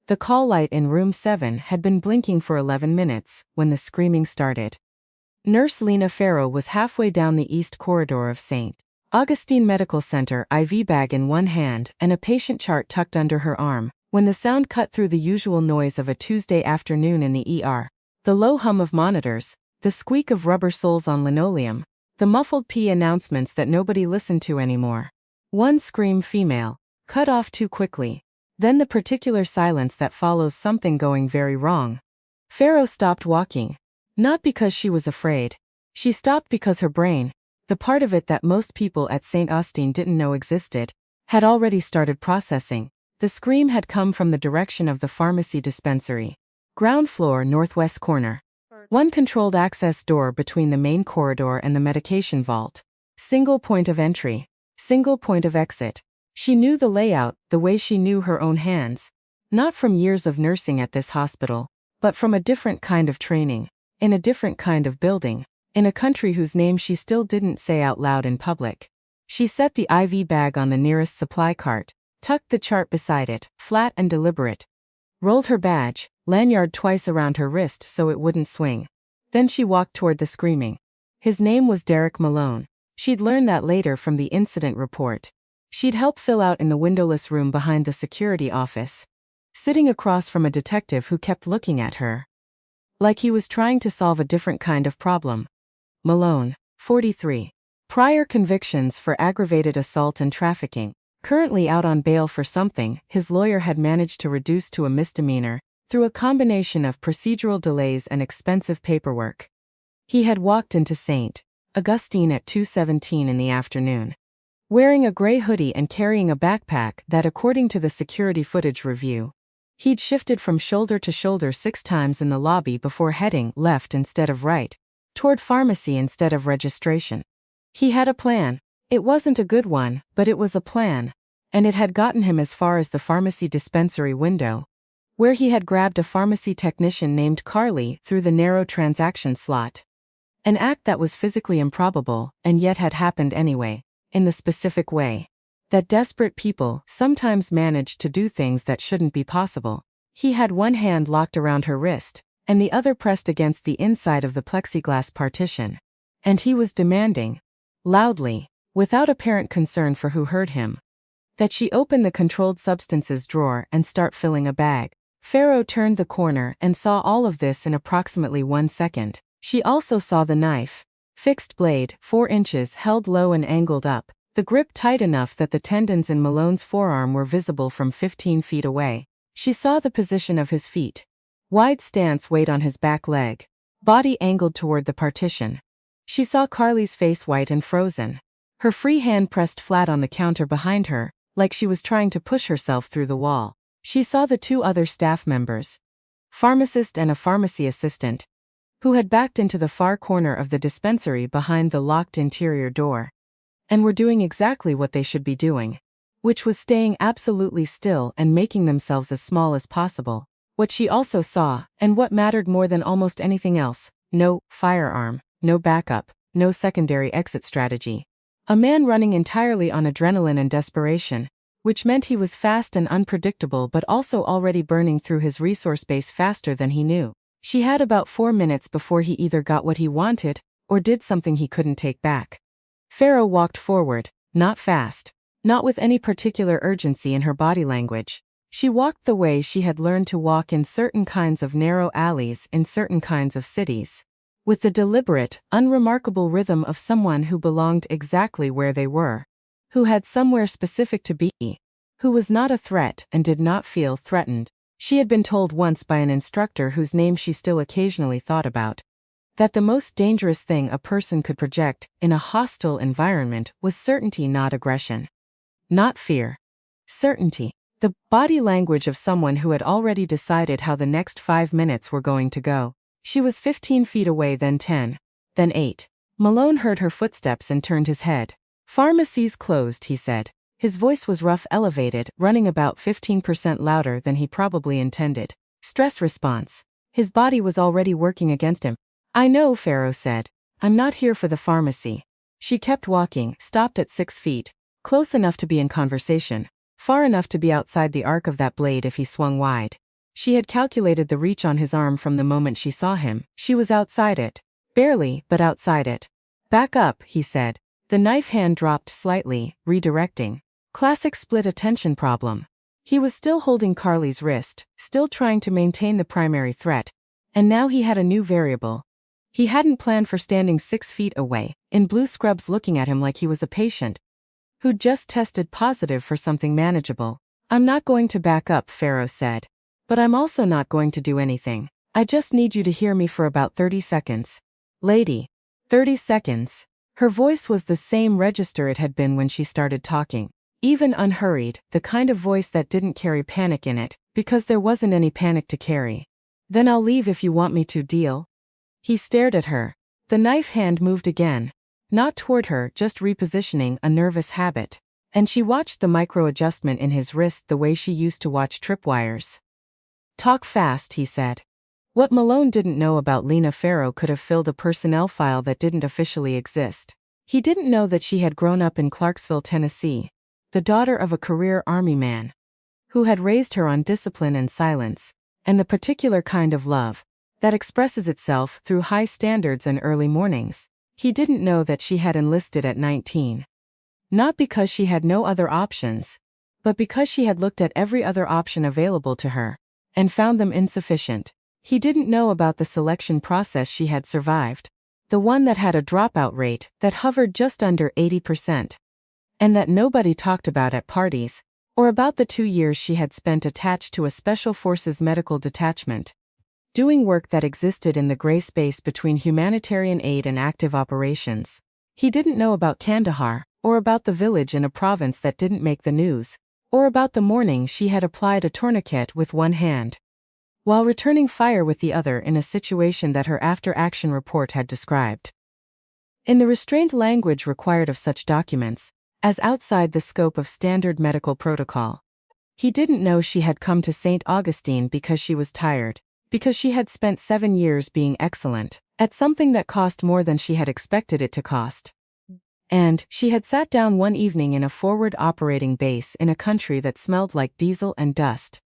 The call light in room 7 had been blinking for 11 minutes when the screaming started. Nurse Lena Farrow was halfway down the east corridor of St. Augustine Medical Center, IV bag in one hand and a patient chart tucked under her arm, when the sound cut through the usual noise of a Tuesday afternoon in the ER. The low hum of monitors, the squeak of rubber soles on linoleum, the muffled P announcements that nobody listened to anymore. One scream, female, cut off too quickly. Then the particular silence that follows something going very wrong. Farrow stopped walking. Not because she was afraid. She stopped because her brain, the part of it that most people at St. Augustine didn't know existed, had already started processing. The scream had come from the direction of the pharmacy dispensary. Ground floor, northwest corner. One controlled access door between the main corridor and the medication vault. Single point of entry. Single point of exit. She knew the layout the way she knew her own hands. Not from years of nursing at this hospital, but from a different kind of training, in a different kind of building, in a country whose name she still didn't say out loud in public. She set the IV bag on the nearest supply cart, tucked the chart beside it, flat and deliberate. Rolled her badge, lanyard twice around her wrist so it wouldn't swing. Then she walked toward the screaming. His name was Derek Malone. She'd learned that later from the incident report. She'd helped fill out in the windowless room behind the security office, sitting across from a detective who kept looking at her like he was trying to solve a different kind of problem. Malone, 43. Prior convictions for aggravated assault and trafficking. Currently out on bail for something his lawyer had managed to reduce to a misdemeanor through a combination of procedural delays and expensive paperwork. He had walked into St. Augustine at 2:17 in the afternoon, wearing a gray hoodie and carrying a backpack that, according to the security footage review, he'd shifted from shoulder to shoulder 6 times in the lobby before heading left instead of right, toward pharmacy instead of registration. He had a plan. It wasn't a good one, but it was a plan, and it had gotten him as far as the pharmacy dispensary window, where he had grabbed a pharmacy technician named Carly through the narrow transaction slot. An act that was physically improbable and yet had happened anyway, in the specific way that desperate people sometimes manage to do things that shouldn't be possible. He had one hand locked around her wrist, and the other pressed against the inside of the plexiglass partition. And he was demanding, loudly, without apparent concern for who heard him, that she open the controlled substances drawer and start filling a bag. Farrow turned the corner and saw all of this in approximately 1 second. She also saw the knife. Fixed blade, 4 inches held low and angled up, the grip tight enough that the tendons in Malone's forearm were visible from 15 feet away. She saw the position of his feet. Wide stance, weight on his back leg. Body angled toward the partition. She saw Carly's face white and frozen. Her free hand pressed flat on the counter behind her, like she was trying to push herself through the wall. She saw the 2 other staff members, pharmacist and a pharmacy assistant, who had backed into the far corner of the dispensary behind the locked interior door, and were doing exactly what they should be doing, which was staying absolutely still and making themselves as small as possible. What she also saw, and what mattered more than almost anything else, no firearm, no backup, no secondary exit strategy. A man running entirely on adrenaline and desperation, which meant he was fast and unpredictable but also already burning through his resource base faster than he knew. She had about 4 minutes before he either got what he wanted or did something he couldn't take back. Farrow walked forward, not fast, not with any particular urgency in her body language. She walked the way she had learned to walk in certain kinds of narrow alleys in certain kinds of cities, with the deliberate, unremarkable rhythm of someone who belonged exactly where they were, who had somewhere specific to be, who was not a threat and did not feel threatened. She had been told once by an instructor whose name she still occasionally thought about, that the most dangerous thing a person could project in a hostile environment was certainty, not aggression. Not fear. Certainty. The body language of someone who had already decided how the next 5 minutes were going to go. She was 15 feet away, then 10, then 8. Malone heard her footsteps and turned his head. "Pharmacies closed," he said. His voice was rough, elevated, running about 15% louder than he probably intended. Stress response. His body was already working against him. "I know," Farrow said. "I'm not here for the pharmacy." She kept walking, stopped at 6 feet, close enough to be in conversation, far enough to be outside the arc of that blade if he swung wide. She had calculated the reach on his arm from the moment she saw him. She was outside it. Barely, but outside it. Back up, he said. The knife hand dropped slightly, redirecting. Classic split attention problem. He was still holding Carly's wrist, still trying to maintain the primary threat. And now he had a new variable. He hadn't planned for standing 6 feet away, in blue scrubs looking at him like he was a patient who'd just tested positive for something manageable. I'm not going to back up, Pharaoh said. But I'm also not going to do anything. I just need you to hear me for about 30 seconds. Lady. 30 seconds. Her voice was the same register it had been when she started talking. Even unhurried, the kind of voice that didn't carry panic in it, because there wasn't any panic to carry. Then I'll leave if you want me to, deal? He stared at her. The knife hand moved again. Not toward her, just repositioning, a nervous habit. And she watched the micro-adjustment in his wrist the way she used to watch tripwires. Talk fast, he said. What Malone didn't know about Lena Farrow could have filled a personnel file that didn't officially exist. He didn't know that she had grown up in Clarksville, Tennessee, the daughter of a career army man, who had raised her on discipline and silence, and the particular kind of love that expresses itself through high standards and early mornings. He didn't know that she had enlisted at 19. Not because she had no other options, but because she had looked at every other option available to her, and found them insufficient. He didn't know about the selection process she had survived, the one that had a dropout rate that hovered just under 80%, and that nobody talked about at parties, or about the 2 years she had spent attached to a Special Forces medical detachment, doing work that existed in the gray space between humanitarian aid and active operations. He didn't know about Kandahar, or about the village in a province that didn't make the news, or about the morning she had applied a tourniquet with one hand, while returning fire with the other in a situation that her after-action report had described. In the restrained language required of such documents, as outside the scope of standard medical protocol. He didn't know she had come to St. Augustine because she was tired, because she had spent 7 years being excellent at something that cost more than she had expected it to cost. And she had sat down one evening in a forward operating base in a country that smelled like diesel and dust,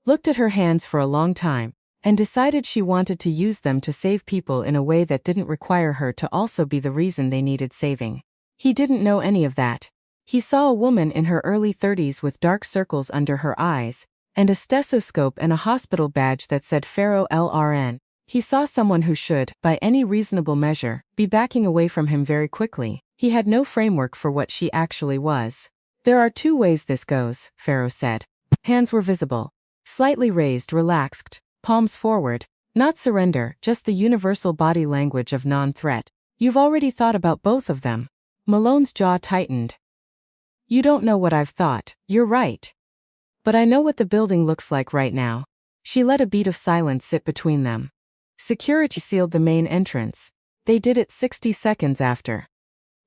looked at her hands for a long time, and decided she wanted to use them to save people in a way that didn't require her to also be the reason they needed saving. He didn't know any of that. He saw a woman in her early 30s with dark circles under her eyes, and a stethoscope and a hospital badge that said Pharaoh LRN. He saw someone who should, by any reasonable measure, be backing away from him very quickly. He had no framework for what she actually was. There are 2 ways this goes, Pharaoh said. Hands were visible. Slightly raised, relaxed, palms forward. Not surrender, just the universal body language of non-threat. You've already thought about both of them. Malone's jaw tightened. You don't know what I've thought, you're right. But I know what the building looks like right now. She let a beat of silence sit between them. Security sealed the main entrance. They did it 60 seconds after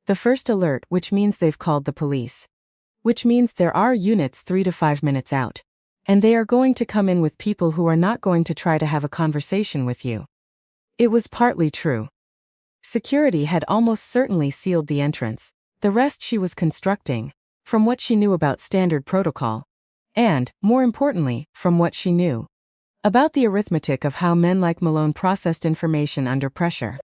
the first alert, which means they've called the police. Which means there are units 3 to 5 minutes out. And they are going to come in with people who are not going to try to have a conversation with you. It was partly true. Security had almost certainly sealed the entrance. The rest she was constructing, from what she knew about standard protocol. And, more importantly, from what she knew about the arithmetic of how men like Malone processed information under pressure.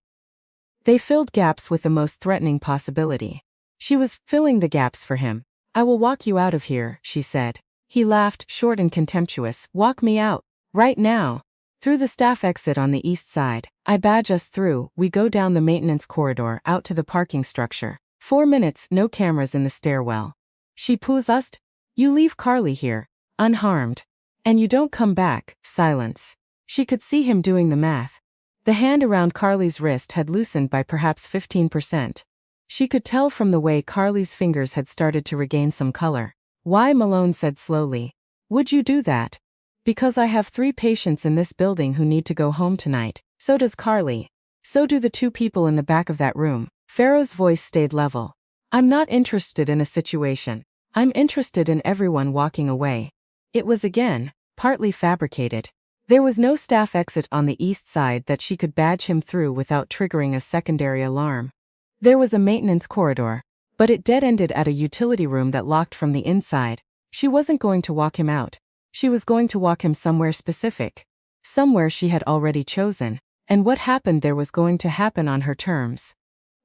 They filled gaps with the most threatening possibility. She was filling the gaps for him. I will walk you out of here, she said. He laughed, short and contemptuous. Walk me out. Right now. Through the staff exit on the east side. I badge us through. We go down the maintenance corridor, out to the parking structure. 4 minutes, no cameras in the stairwell. She poos us. You leave Carly here, unharmed. And you don't come back. Silence. She could see him doing the math. The hand around Carly's wrist had loosened by perhaps 15%. She could tell from the way Carly's fingers had started to regain some color. Why, Malone said slowly. Would you do that? Because I have 3 patients in this building who need to go home tonight. So does Carly. So do the 2 people in the back of that room. Pharaoh's voice stayed level. I'm not interested in a situation. I'm interested in everyone walking away. It was again, partly fabricated. There was no staff exit on the east side that she could badge him through without triggering a secondary alarm. There was a maintenance corridor, but it dead-ended at a utility room that locked from the inside. She wasn't going to walk him out. She was going to walk him somewhere specific. Somewhere she had already chosen. And what happened there was going to happen on her terms.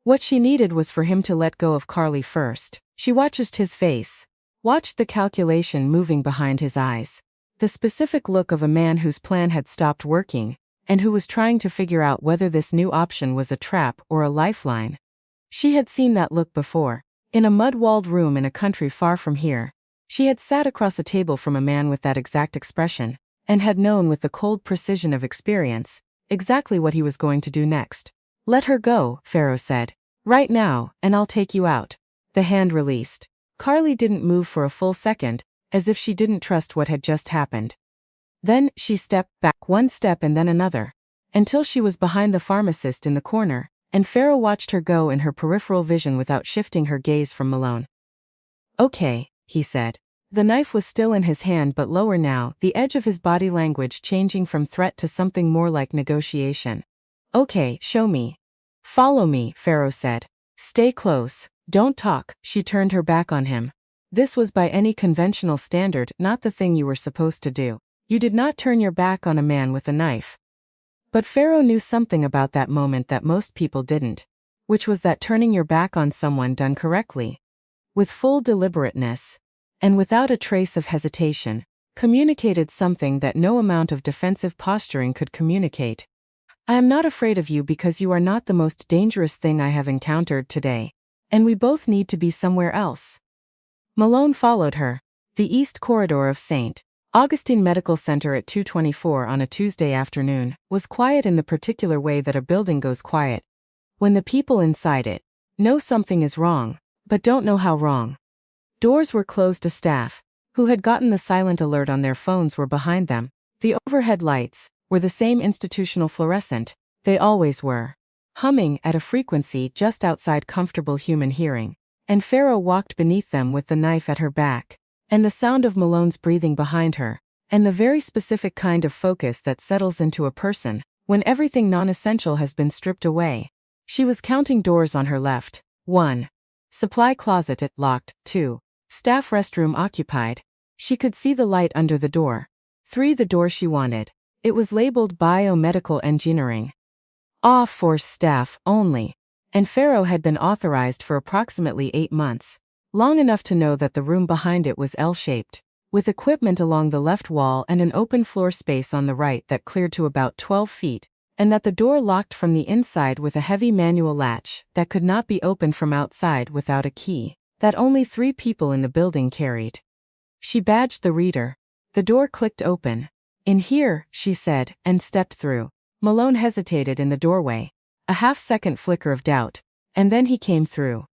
What she needed was for him to let go of Carly first. She watched his face. Watched the calculation moving behind his eyes. The specific look of a man whose plan had stopped working, and who was trying to figure out whether this new option was a trap or a lifeline. She had seen that look before. In a mud-walled room in a country far from here. She had sat across a table from a man with that exact expression, and had known with the cold precision of experience, exactly what he was going to do next. "Let her go," Pharaoh said. "Right now, and I'll take you out." The hand released. Carly didn't move for a full second, as if she didn't trust what had just happened. Then, she stepped back one step and then another, until she was behind the pharmacist in the corner, and Pharaoh watched her go in her peripheral vision without shifting her gaze from Malone. "Okay," he said. The knife was still in his hand but lower now, the edge of his body language changing from threat to something more like negotiation. "Okay, show me." "Follow me," Pharaoh said. "Stay close. Don't talk." She turned her back on him. This was by any conventional standard not the thing you were supposed to do. You did not turn your back on a man with a knife. But Pharaoh knew something about that moment that most people didn't, which was that turning your back on someone done correctly, with full deliberateness, and without a trace of hesitation, communicated something that no amount of defensive posturing could communicate. "I am not afraid of you because you are not the most dangerous thing I have encountered today, and we both need to be somewhere else." Malone followed her. The east corridor of St. Augustine Medical Center at 2:24 on a Tuesday afternoon was quiet in the particular way that a building goes quiet when the people inside it know something is wrong, but don't know how wrong. Doors were closed to staff, who had gotten the silent alert on their phones, were behind them. The overhead lights were the same institutional fluorescent, they always were, humming at a frequency just outside comfortable human hearing, and Pharaoh walked beneath them with the knife at her back, and the sound of Malone's breathing behind her, and the very specific kind of focus that settles into a person when everything non-essential has been stripped away. She was counting doors on her left. 1. Supply closet locked. 2. Staff restroom occupied. She could see the light under the door. 3. The door she wanted. It was labeled Biomedical Engineering. For staff only. And Pharaoh had been authorized for approximately 8 months. Long enough to know that the room behind it was L-shaped, with equipment along the left wall and an open floor space on the right that cleared to about 12 feet, and that the door locked from the inside with a heavy manual latch that could not be opened from outside without a key that only 3 people in the building carried. She badged the reader. The door clicked open. "In here," she said, and stepped through. Malone hesitated in the doorway. A half-second flicker of doubt, and then he came through.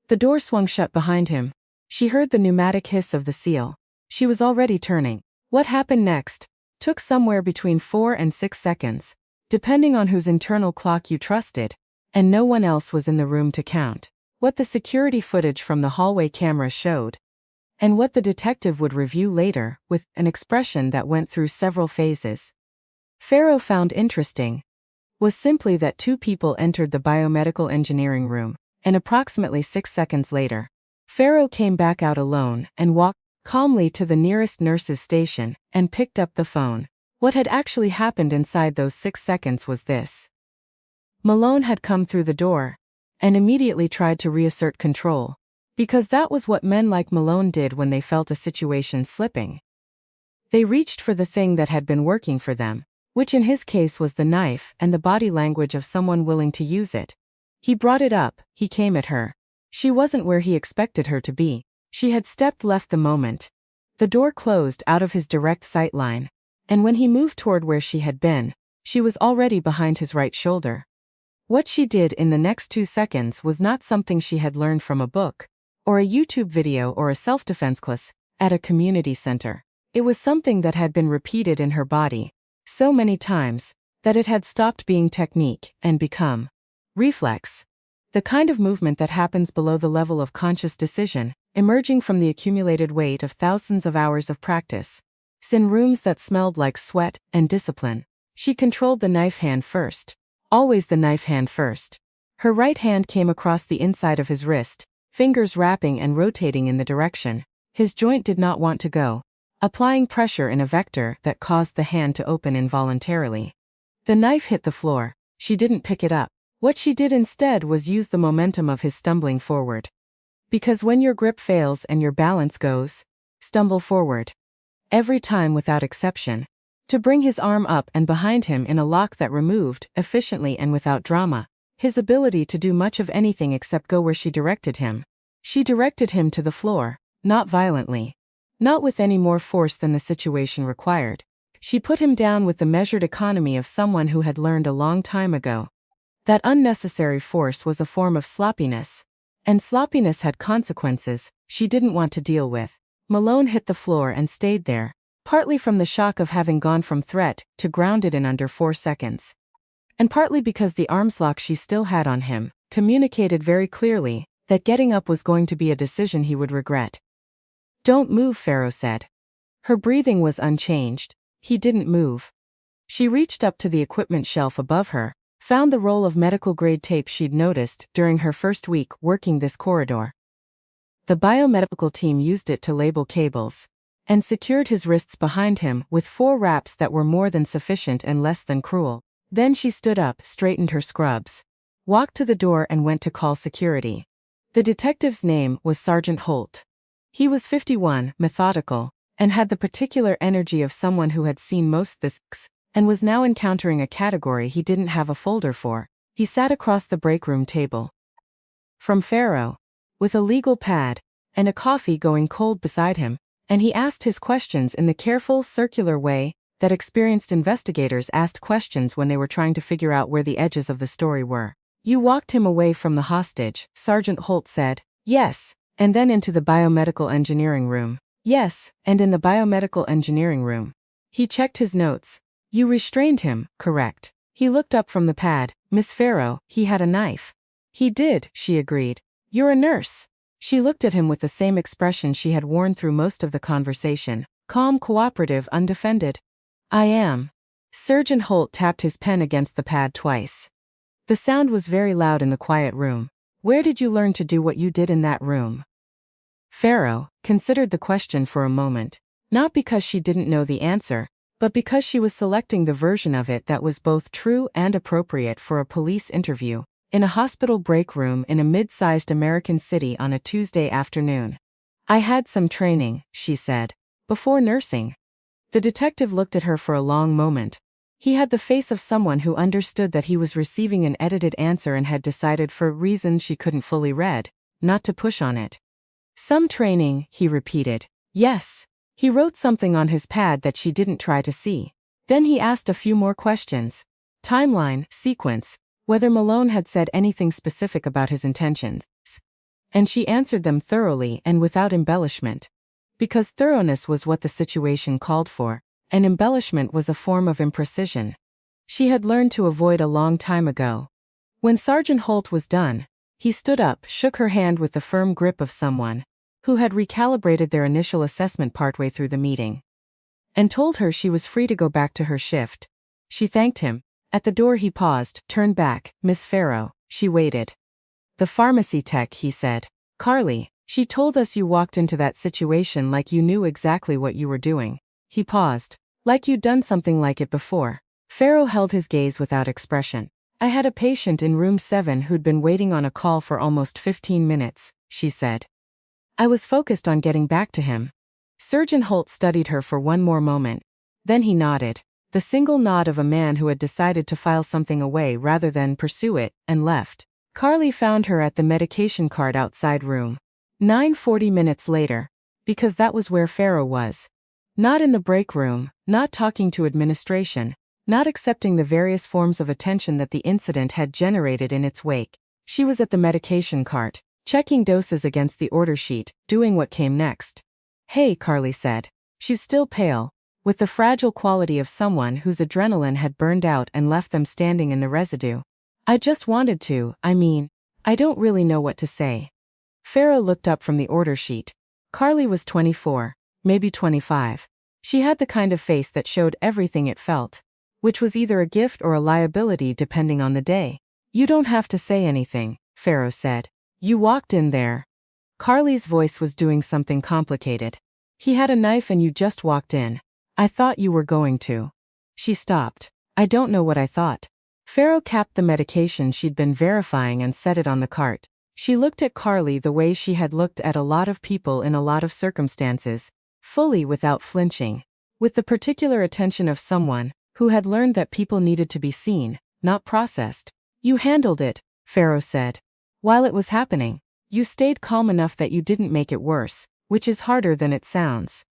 The door swung shut behind him. She heard the pneumatic hiss of the seal. She was already turning. What happened next took somewhere between 4 and 6 seconds, depending on whose internal clock you trusted, and no one else was in the room to count what the security footage from the hallway camera showed, and what the detective would review later, with an expression that went through several phases. Pharaoh found interesting was simply that 2 people entered the biomedical engineering room, and approximately 6 seconds later, Pharaoh came back out alone and walked calmly to the nearest nurse's station and picked up the phone. What had actually happened inside those 6 seconds was this. Malone had come through the door and immediately tried to reassert control, because that was what men like Malone did when they felt a situation slipping. They reached for the thing that had been working for them, which in his case was the knife and the body language of someone willing to use it. He brought it up, he came at her. She wasn't where he expected her to be. She had stepped left the moment. The door closed out of his direct sight line, and when he moved toward where she had been, she was already behind his right shoulder. What she did in the next 2 seconds was not something she had learned from a book, or a YouTube video or a self-defense class at a community center. It was something that had been repeated in her body so many times that it had stopped being technique and become reflex. The kind of movement that happens below the level of conscious decision, emerging from the accumulated weight of thousands of hours of practice. In rooms that smelled like sweat and discipline. She controlled the knife hand first. Always the knife hand first. Her right hand came across the inside of his wrist, fingers wrapping and rotating in the direction his joint did not want to go. applying pressure in a vector that caused the hand to open involuntarily. The knife hit the floor. She didn't pick it up. What she did instead was use the momentum of his stumbling forward. Because when your grip fails and your balance goes, stumble forward. Every time without exception. To bring his arm up and behind him in a lock that removed, efficiently and without drama, his ability to do much of anything except go where she directed him. She directed him to the floor, not violently. Not with any more force than the situation required. She put him down with the measured economy of someone who had learned a long time ago. That unnecessary force was a form of sloppiness. And sloppiness had consequences she didn't want to deal with. Malone hit the floor and stayed there, partly from the shock of having gone from threat to grounded in under 4 seconds. And partly because the arms lock she still had on him communicated very clearly that getting up was going to be a decision he would regret. "Don't move," Farrow said. Her breathing was unchanged. He didn't move. She reached up to the equipment shelf above her, found the roll of medical-grade tape she'd noticed during her first week working this corridor. The biomedical team used it to label cables, and secured his wrists behind him with 4 wraps that were more than sufficient and less than cruel. Then she stood up, straightened her scrubs, walked to the door and went to call security. The detective's name was Sergeant Holt. He was 51, methodical, and had the particular energy of someone who had seen most things, and was now encountering a category he didn't have a folder for. He sat across the breakroom table from Farrow, with a legal pad and a coffee going cold beside him, and he asked his questions in the careful, circular way that experienced investigators asked questions when they were trying to figure out where the edges of the story were. "You walked him away from the hostage," Sergeant Holt said. "Yes, and then into the biomedical engineering room." "Yes, and in the biomedical engineering room." He checked his notes. "You restrained him, correct?" He looked up from the pad. "Miss Farrow, he had a knife." "He did," she agreed. "You're a nurse." She looked at him with the same expression she had worn through most of the conversation. Calm, cooperative, undefended. "I am." Sergeant Holt tapped his pen against the pad twice. The sound was very loud in the quiet room. "Where did you learn to do what you did in that room?" Farrow considered the question for a moment, not because she didn't know the answer, but because she was selecting the version of it that was both true and appropriate for a police interview, in a hospital break room in a mid-sized American city on a Tuesday afternoon. "I had some training," she said, "before nursing." The detective looked at her for a long moment. He had the face of someone who understood that he was receiving an edited answer and had decided, for reasons she couldn't fully read, not to push on it. "Some training," he repeated. "Yes." He wrote something on his pad that she didn't try to see. Then he asked a few more questions. Timeline, sequence, whether Malone had said anything specific about his intentions. And she answered them thoroughly and without embellishment. Because thoroughness was what the situation called for, and embellishment was a form of imprecision she had learned to avoid a long time ago. When Sergeant Holt was done, he stood up, shook her hand with the firm grip of someone who had recalibrated their initial assessment partway through the meeting, and told her she was free to go back to her shift. She thanked him. At the door he paused, turned back. "Miss Farrow." She waited. "The pharmacy tech," he said. "Carly, she told us you walked into that situation like you knew exactly what you were doing." He paused. "Like you'd done something like it before." Farrow held his gaze without expression. "I had a patient in room 7 who'd been waiting on a call for almost 15 minutes, she said. I was focused on getting back to him." Sergeant Holt studied her for one more moment. Then he nodded. The single nod of a man who had decided to file something away rather than pursue it, and left. Carly found her at the medication cart outside room 9 40 minutes later, because that was where Farrow was. Not in the break room, not talking to administration, not accepting the various forms of attention that the incident had generated in its wake. She was at the medication cart, checking doses against the order sheet, doing what came next. "Hey," Carly said. She's still pale, with the fragile quality of someone whose adrenaline had burned out and left them standing in the residue. "I just wanted to, I don't really know what to say." Farrow looked up from the order sheet. Carly was 24, maybe 25. She had the kind of face that showed everything it felt, which was either a gift or a liability depending on the day. "You don't have to say anything," Farrow said. "You walked in there." Carly's voice was doing something complicated. He had a knife and you just walked in. I thought you were going to. She stopped. I don't know what I thought. Farrow capped the medication she'd been verifying and set it on the cart. She looked at Carly the way she had looked at a lot of people in a lot of circumstances, fully without flinching, with the particular attention of someone who had learned that people needed to be seen, not processed. You handled it, Farrow said. While it was happening, you stayed calm enough that you didn't make it worse, which is harder than it sounds.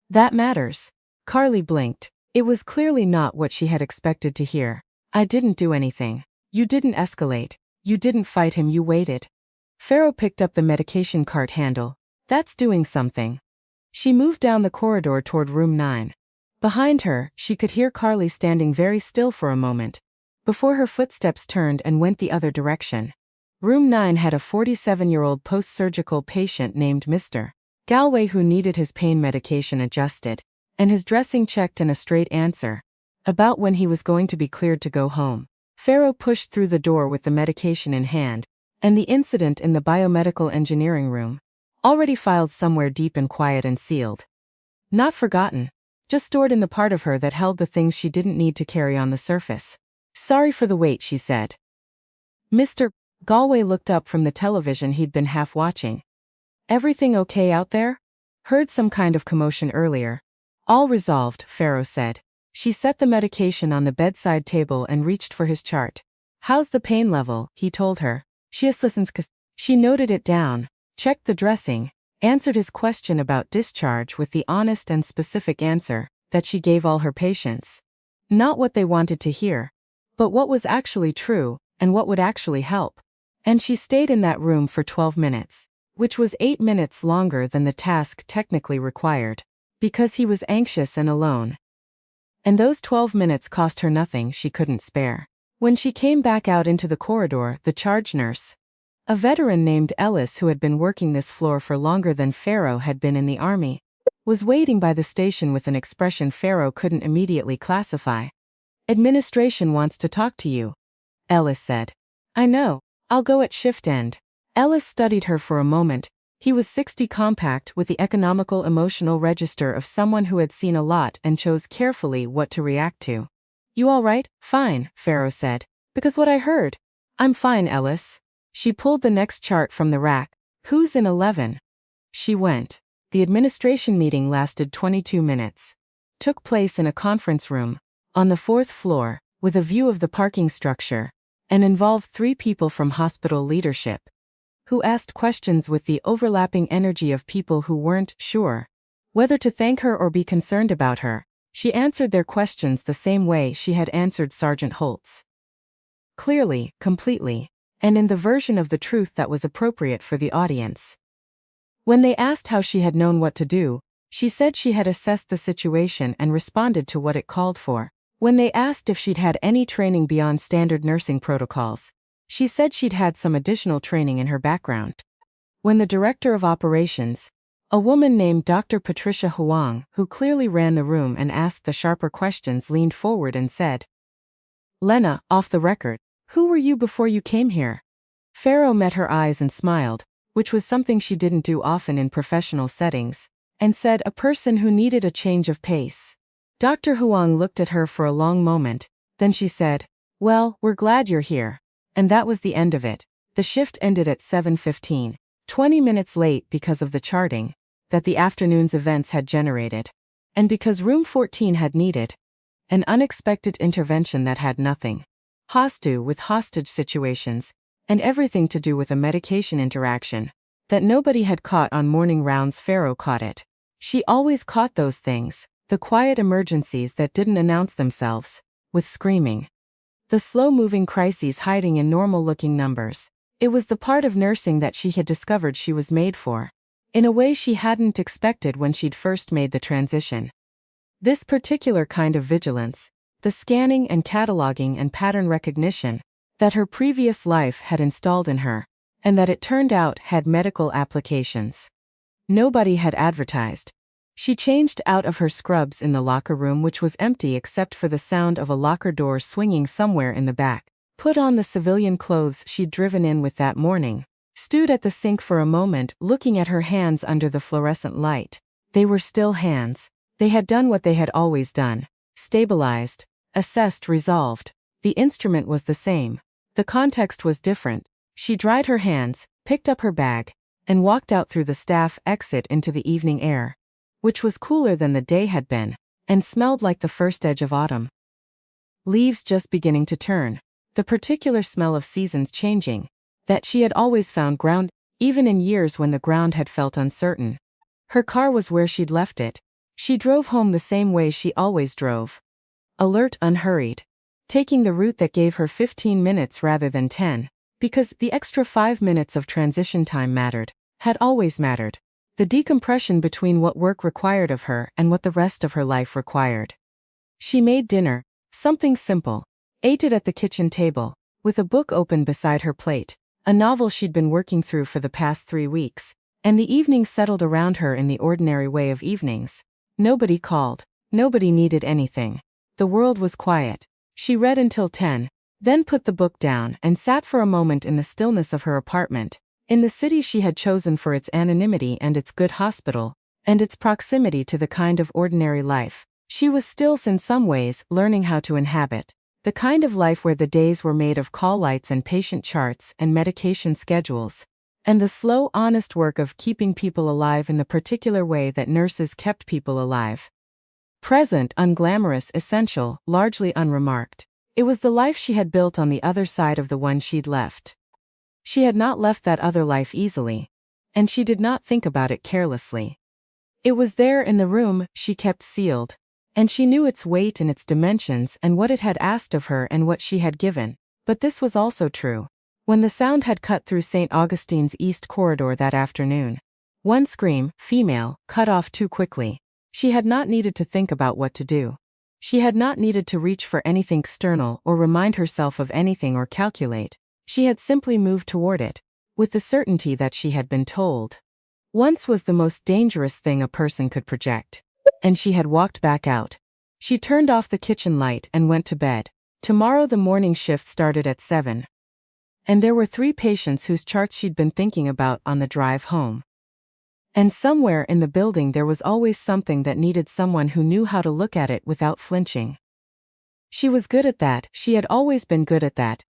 That matters. Carly blinked. It was clearly not what she had expected to hear. I didn't do anything. You didn't escalate. You didn't fight him, you waited. Farrow picked up the medication cart handle. That's doing something. She moved down the corridor toward room 9. Behind her, she could hear Carly standing very still for a moment, before her footsteps turned and went the other direction. Room 9 had a 47-year-old post-surgical patient named Mr. Galway who needed his pain medication adjusted, and his dressing checked and a straight answer about when he was going to be cleared to go home. Farrow pushed through the door with the medication in hand, and the incident in the biomedical engineering room, already filed somewhere deep and quiet and sealed. Not forgotten, just stored in the part of her that held the things she didn't need to carry on the surface. Sorry for the wait, she said. Mr. Galway looked up from the television he'd been half watching. Everything okay out there? Heard some kind of commotion earlier. All resolved, Farrow said. She set the medication on the bedside table and reached for his chart. How's the pain level? He told her. She noted it down, checked the dressing, answered his question about discharge with the honest and specific answer that she gave all her patients. Not what they wanted to hear, but what was actually true and what would actually help. And she stayed in that room for 12 minutes, which was 8 minutes longer than the task technically required, because he was anxious and alone. And those 12 minutes cost her nothing she couldn't spare. When she came back out into the corridor, the charge nurse, a veteran named Ellis who had been working this floor for longer than Farrow had been in the army, was waiting by the station with an expression Farrow couldn't immediately classify. Administration wants to talk to you, Ellis said. I know. I'll go at shift end. Ellis studied her for a moment. He was 60 compact with the economical emotional register of someone who had seen a lot and chose carefully what to react to. You all right? Fine, Farrow said. Because what I heard. I'm fine, Ellis. She pulled the next chart from the rack. Who's in 11? She went. The administration meeting lasted 22 minutes. Took place in a conference room, on the 4th floor, with a view of the parking structure, and involved 3 people from hospital leadership, who asked questions with the overlapping energy of people who weren't sure whether to thank her or be concerned about her. She answered their questions the same way she had answered Sergeant Holt's. Clearly, completely, and in the version of the truth that was appropriate for the audience. When they asked how she had known what to do, she said she had assessed the situation and responded to what it called for. When they asked if she'd had any training beyond standard nursing protocols, she said she'd had some additional training in her background. When the director of operations, a woman named Dr. Patricia Huang, who clearly ran the room and asked the sharper questions, leaned forward and said, Lena, off the record, who were you before you came here? Farrow met her eyes and smiled, which was something she didn't do often in professional settings, and said a person who needed a change of pace. Dr. Huang looked at her for a long moment, then she said, Well, we're glad you're here. And that was the end of it. The shift ended at 7:15, 20 minutes late because of the charting that the afternoon's events had generated, and because room 14 had needed an unexpected intervention that had nothing to with hostage situations and everything to do with a medication interaction that nobody had caught on morning rounds. Farrow caught it. She always caught those things, the quiet emergencies that didn't announce themselves, with screaming. The slow-moving crises hiding in normal-looking numbers. It was the part of nursing that she had discovered she was made for, in a way she hadn't expected when she'd first made the transition. This particular kind of vigilance, the scanning and cataloging and pattern recognition that her previous life had installed in her, and that it turned out had medical applications. Nobody had advertised. She changed out of her scrubs in the locker room, which was empty except for the sound of a locker door swinging somewhere in the back, put on the civilian clothes she'd driven in with that morning, stood at the sink for a moment looking at her hands under the fluorescent light, They were still hands. They had done what they had always done. Stabilized, assessed, resolved. The instrument was the same. The context was different. She dried her hands, picked up her bag, and walked out through the staff exit into the evening air, which was cooler than the day had been, and smelled like the first edge of autumn. Leaves just beginning to turn. The particular smell of seasons changing, that she had always found ground, even in years when the ground had felt uncertain. Her car was where she'd left it. She drove home the same way she always drove. Alert, unhurried. Taking the route that gave her 15 minutes rather than 10, because the extra 5 minutes of transition time mattered, had always mattered. The decompression between what work required of her and what the rest of her life required. She made dinner, something simple, ate it at the kitchen table, with a book open beside her plate, a novel she'd been working through for the past 3 weeks, and the evening settled around her in the ordinary way of evenings. Nobody called. Nobody needed anything. The world was quiet. She read until 10, then put the book down and sat for a moment in the stillness of her apartment, in the city she had chosen for its anonymity and its good hospital, and its proximity to the kind of ordinary life she was still in some ways learning how to inhabit. The kind of life where the days were made of call lights and patient charts and medication schedules, and the slow, honest work of keeping people alive in the particular way that nurses kept people alive. Present, unglamorous, essential, largely unremarked. It was the life she had built on the other side of the one she'd left. She had not left that other life easily, and she did not think about it carelessly. It was there in the room she kept sealed, and she knew its weight and its dimensions and what it had asked of her and what she had given. But this was also true. When the sound had cut through St. Augustine's east corridor that afternoon, one scream, female, cut off too quickly. She had not needed to think about what to do. She had not needed to reach for anything external or remind herself of anything or calculate. She had simply moved toward it, with the certainty that she had been told. Once was the most dangerous thing a person could project. And she had walked back out. She turned off the kitchen light and went to bed. Tomorrow the morning shift started at 7. And there were 3 patients whose charts she'd been thinking about on the drive home. And somewhere in the building there was always something that needed someone who knew how to look at it without flinching. She was good at that, she had always been good at that,